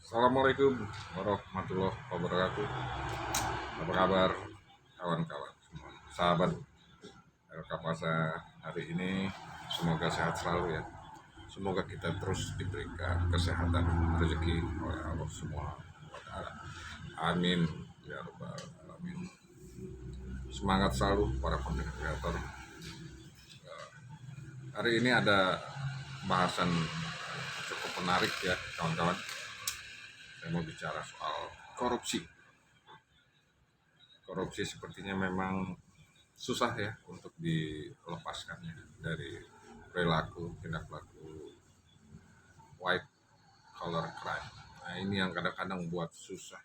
Assalamualaikum warahmatullahi wabarakatuh. Apa kabar kawan-kawan semua? Sahabat Kapasa hari ini semoga sehat selalu ya. Semoga kita terus diberikan kesehatan rezeki oleh Allah semua. Amin ya rabbal alamin. Semangat selalu para content creator. Hari ini ada bahasan cukup menarik ya kawan-kawan. Saya mau bicara soal korupsi. Korupsi sepertinya memang susah ya untuk dilepaskannya dari perilaku tindak laku white collar crime. Nah ini yang kadang-kadang buat susah.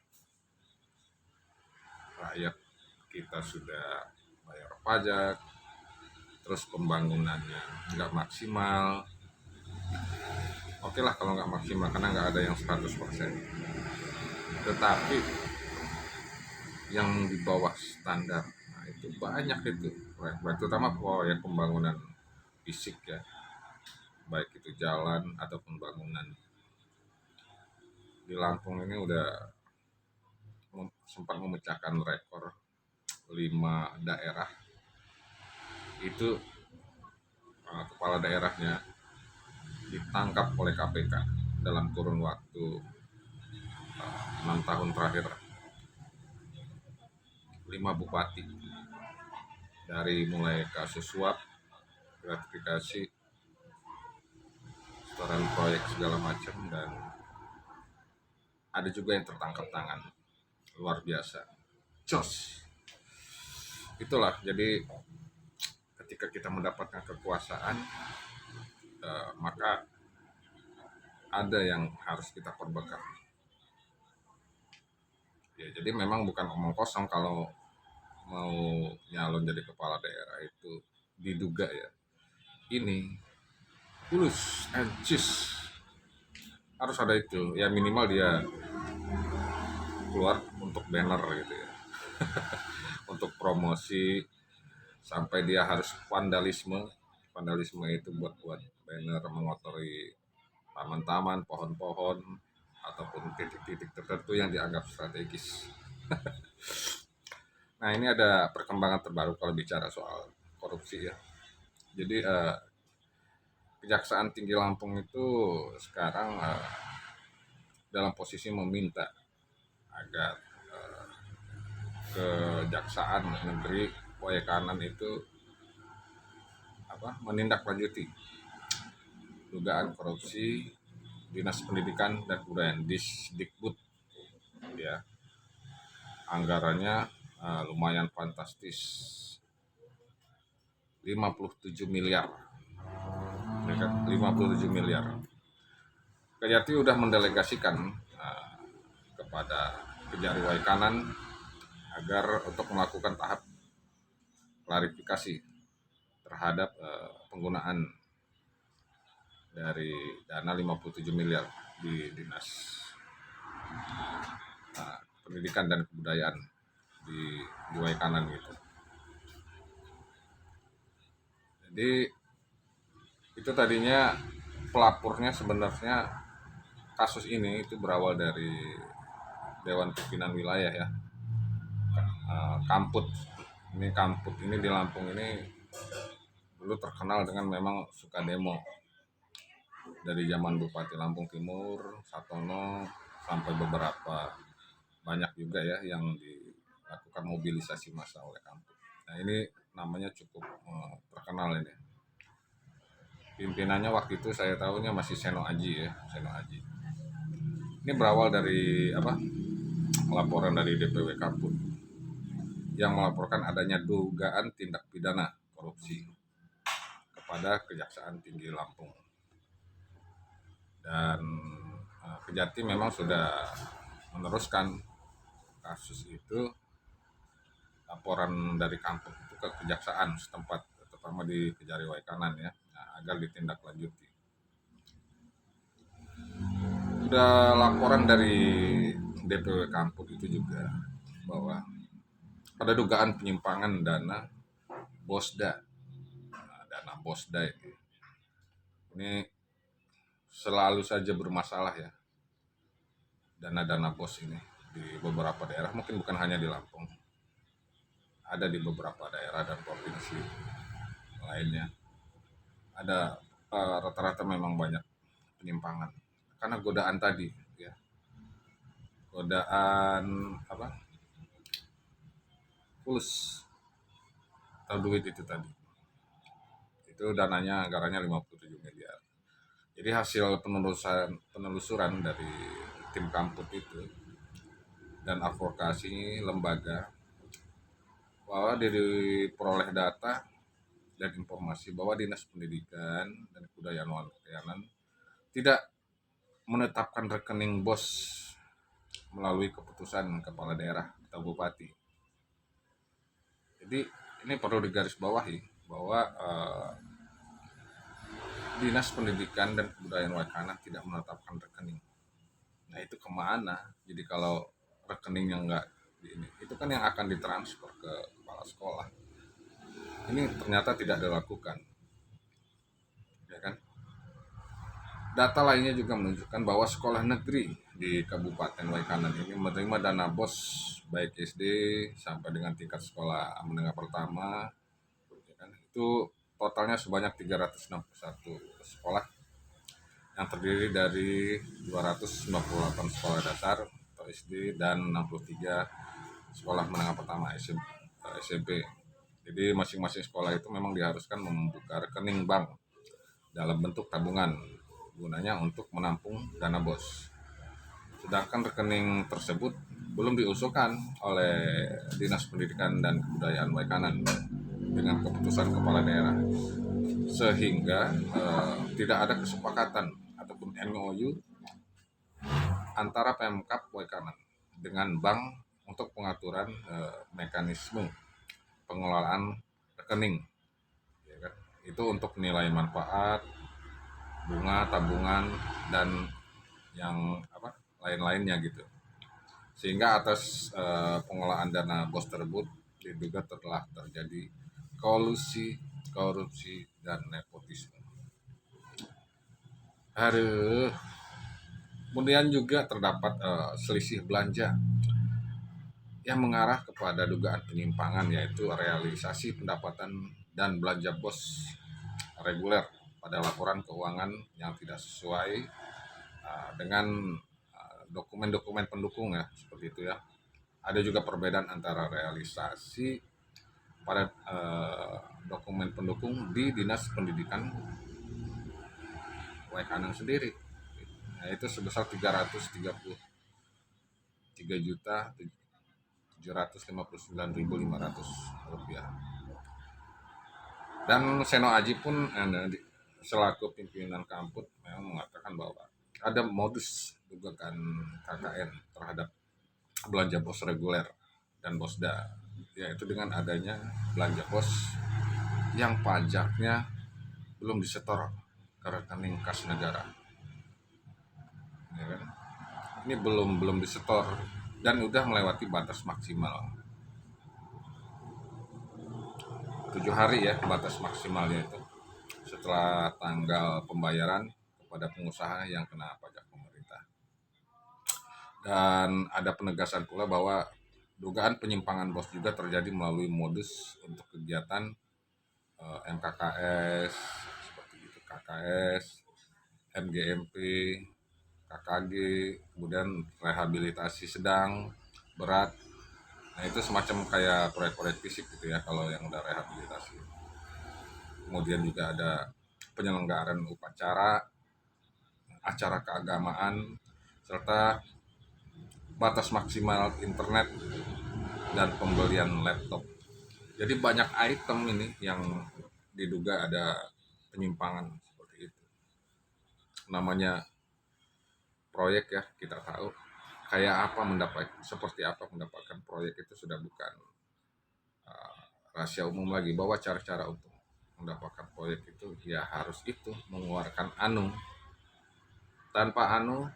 Rakyat kita sudah bayar pajak, terus pembangunannya nggak maksimal. Oke lah kalau nggak maksimal karena nggak ada yang 100%. Tetapi yang di bawah standar, nah itu banyak itu proyek, terutama proyek pembangunan fisik ya, baik itu jalan ataupun bangunan. Di Lampung ini udah sempat memecahkan rekor 5 daerah itu kepala daerahnya ditangkap oleh KPK dalam kurun waktu 6 tahun terakhir. 5 bupati dari mulai kasus suap, gratifikasi, setoran proyek segala macam, dan ada juga yang tertangkap tangan. Luar biasa, jos. Itulah, jadi ketika kita mendapatkan kekuasaan, maka ada yang harus kita korbankan. Ya, jadi memang bukan omong kosong kalau mau nyalon jadi kepala daerah itu diduga ya. Ini tulus and cheese, harus ada itu. Ya minimal dia keluar untuk banner gitu ya. Untuk promosi, sampai dia harus vandalisme. Vandalisme itu buat banner mengotori taman-taman, pohon-pohon, ataupun titik-titik tertentu yang dianggap strategis. Nah ini ada perkembangan terbaru kalau bicara soal korupsi ya. Jadi Kejaksaan Tinggi Lampung itu sekarang dalam posisi meminta agar Kejaksaan Negeri Waikanan itu menindaklanjuti dugaan korupsi Dinas Pendidikan dan Kebudayaan Disdikbud ya. Anggarannya lumayan fantastis, 57 miliar. 57 miliar. Kejati udah mendelegasikan kepada Kejari Waikanan agar untuk melakukan tahap klarifikasi terhadap penggunaan dari dana 57 miliar di Dinas Pendidikan dan Kebudayaan di Waikanan gitu. Jadi itu tadinya pelapornya sebenarnya kasus ini itu berawal dari Dewan Pimpinan Wilayah ya, Kamput. Ini Kamput ini di Lampung ini dulu terkenal dengan memang suka demo dari zaman Bupati Lampung Timur Satono sampai beberapa banyak juga ya yang dilakukan mobilisasi massa oleh Kamput. Nah ini namanya cukup terkenal ini. Pimpinannya waktu itu saya tahunya masih Seno Aji ya, Seno Aji. Ini berawal dari laporan dari DPW Kamput yang melaporkan adanya dugaan tindak pidana korupsi kepada Kejaksaan Tinggi Lampung. Dan Kejati memang sudah meneruskan kasus itu, laporan dari Kampung itu ke kejaksaan setempat, terutama di Kejari Waikanan ya, agar ditindaklanjuti. Udah laporan dari DPW Kampung itu juga bahwa ada dugaan penyimpangan dana Bosda. Dana Bosda ini selalu saja bermasalah ya. dana-dana bos ini di beberapa daerah, mungkin bukan hanya di Lampung, ada di beberapa daerah dan provinsi lainnya. Ada rata-rata memang banyak penyimpangan karena godaan tadi ya, godaan apa, fulus atau duit itu tadi, itu dananya anggarannya 57 miliar. Jadi hasil penelusuran dari tim kampus itu dan advokasi lembaga, bahwa diperoleh data dan informasi bahwa Dinas Pendidikan dan Kebudayaan tidak menetapkan rekening bos melalui keputusan kepala daerah atau bupati. Jadi ini perlu digarisbawahi bahwa Dinas Pendidikan dan Kebudayaan Wakanan tidak menetapkan rekening. Nah itu kemana? Jadi kalau rekeningnya nggak ini, itu kan yang akan ditransfer ke kepala sekolah. Ini ternyata tidak dilakukan, ya kan? Data lainnya juga menunjukkan bahwa sekolah negeri di Kabupaten Waikanan ini menerima dana BOS baik SD sampai dengan tingkat sekolah menengah pertama, ya kan? Itu totalnya sebanyak 361 sekolah yang terdiri dari 298 sekolah dasar atau SD dan 63 sekolah menengah pertama SMP. Jadi masing-masing sekolah itu memang diharuskan membuka rekening bank dalam bentuk tabungan, gunanya untuk menampung dana BOS. Sedangkan rekening tersebut belum diusulkan oleh Dinas Pendidikan dan Kebudayaan Waikanan dengan keputusan kepala daerah, sehingga tidak ada kesepakatan ataupun MOU antara Pemkab Waikanan dengan bank untuk pengaturan mekanisme pengelolaan rekening, ya kan? Itu untuk nilai manfaat, bunga, tabungan, dan yang lain-lainnya gitu. Sehingga atas pengelolaan dana BOS tersebut diduga telah terjadi kolusi, korupsi, dan nepotisme. Aduh. Kemudian juga terdapat selisih belanja yang mengarah kepada dugaan penyimpangan, yaitu realisasi pendapatan dan belanja BOS reguler pada laporan keuangan yang tidak sesuai dengan dokumen-dokumen pendukung ya, seperti itu ya. Ada juga perbedaan antara realisasi pada dokumen pendukung di Dinas Pendidikan Waikanan sendiri, yaitu sebesar 333.759.500 rupiah. Dan Seno Aji pun selaku pimpinan kampus memang mengatakan bahwa ada modus dugaan KKN terhadap belanja BOS reguler dan BOSDA, yaitu dengan adanya belanja BOS yang pajaknya belum disetor ke rekening kas negara, ya kan? Ini belum disetor dan udah melewati batas maksimal 7 hari ya, batas maksimalnya itu setelah tanggal pembayaran kepada pengusaha yang kena pajak pemerintah. Dan ada penegasan pula bahwa dugaan penyimpangan BOS juga terjadi melalui modus untuk kegiatan MKKS seperti itu, KKS, MGMP, KKG, kemudian rehabilitasi sedang, berat. Nah itu semacam kayak proyek-proyek fisik gitu ya kalau yang udah rehabilitasi. Kemudian juga ada penyelenggaraan upacara, acara keagamaan, serta batas maksimal internet dan pembelian laptop. Jadi banyak item ini yang diduga ada penyimpangan seperti itu. Namanya proyek ya, kita tahu kayak apa seperti apa mendapatkan proyek itu sudah bukan rahasia umum lagi, bahwa cara-cara untuk mendapatkan proyek itu ya harus itu mengeluarkan anu, tanpa anu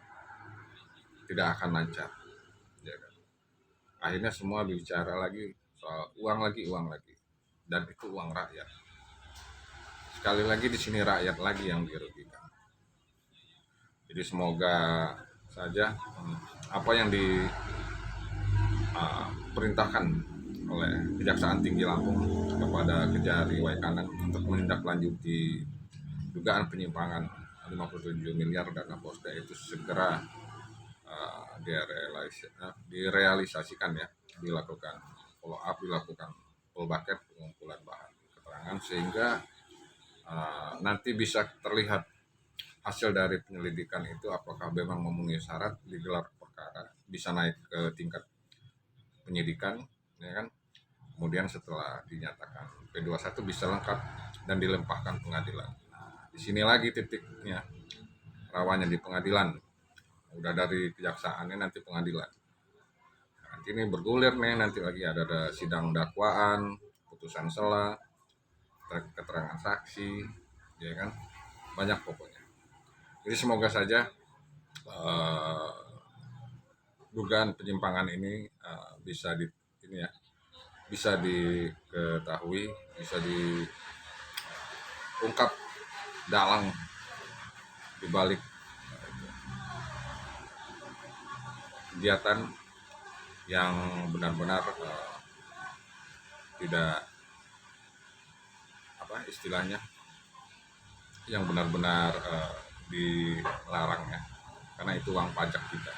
tidak akan lancar, ya kan? Akhirnya semua bicara lagi soal uang lagi, dan itu uang rakyat. Sekali lagi di sini rakyat lagi yang dirugikan. Jadi semoga saja apa yang diperintahkan oleh Kejaksaan Tinggi Lampung kepada Kejari Waikanan untuk menindaklanjuti dugaan penyimpangan 57 miliar dana Posda itu segera direalisasikan ya, dilakukan follow up, dilakukan full bucket pengumpulan bahan keterangan sehingga nanti bisa terlihat hasil dari penyelidikan itu apakah memang memenuhi syarat digelar perkara, bisa naik ke tingkat penyidikan, ya kan? Kemudian setelah dinyatakan P21 bisa lengkap dan dilempahkan pengadilan. Nah, di sini lagi titiknya, rawannya di pengadilan. Udah dari kejaksaannya nanti pengadilan. Nanti ini bergulir nih, nanti lagi ada sidang dakwaan, putusan sela, keterangan saksi, ya kan? Banyak pokoknya. Jadi semoga saja dugaan penyimpangan ini bisa bisa diketahui, bisa diungkap dalang dibalik kegiatan yang benar-benar tidak apa istilahnya, yang benar-benar dilarang ya, karena itu uang pajak kita,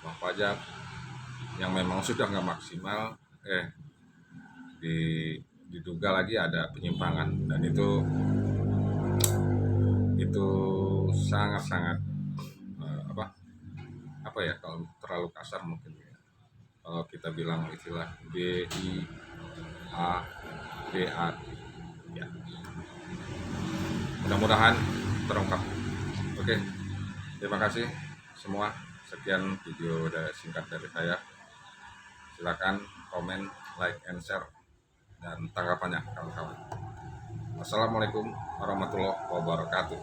uang pajak yang memang sudah nggak maksimal, diduga lagi ada penyimpangan, dan itu sangat-sangat apa ya, kalau terlalu kasar mungkin ya, kalau kita bilang istilah BIADA ya, mudah-mudahan terungkap. Oke, terima kasih semua, sekian video singkat dari saya. Silakan komen, like, and share, dan tanggapannya kawan-kawan. Wassalamualaikum warahmatullahi wabarakatuh.